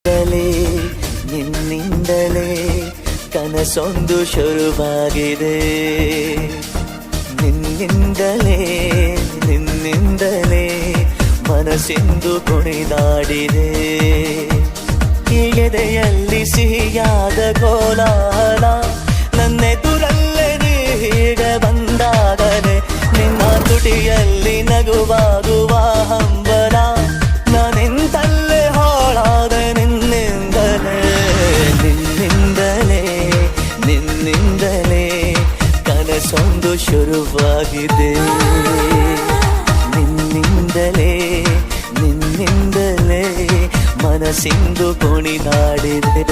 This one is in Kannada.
ನಿನ್ನಿಂದಲೇ ನಿನ್ನಿಂದಲೇ ಕನಸೊಂದು ಶುರುವಾಗಿದೆ. ನಿನ್ನಿಂದಲೇ ನಿನ್ನಿಂದಲೇ ಮನಸ್ಸಿಂದು ಕುಣಿದಾಡಿದೆ. ಎದೆಯಲ್ಲಿ ಸಿಹಿಯಾದ ಕೋಲಾಹಲ, ನನ್ನೆದುರಲ್ಲೇ ನೀ ಹೀಗೆ ಬಂದಾಗಲೇ ನಿನ್ನ ತುಟಿಯಲ್ಲಿ ನಗುವಾಗುವ ಹಂಬಲ. ನಾನಿಂತಲ್ಲೇ ಹಾಳಾದೆ ನಿನ್ನಿಂದಲೇ ನಿನ್ನಿಂದಲೇ ನಿನ್ನಿಂದಲೇ ಕನಸೊಂದು ಶುರುವಾಗಿದೆ. ನಿನ್ನಿಂದಲೇ ನಿನ್ನಿಂದಲೇ ಮನಸ್ಸಿಂದು ಕುಣಿದಾಡಿದೆ.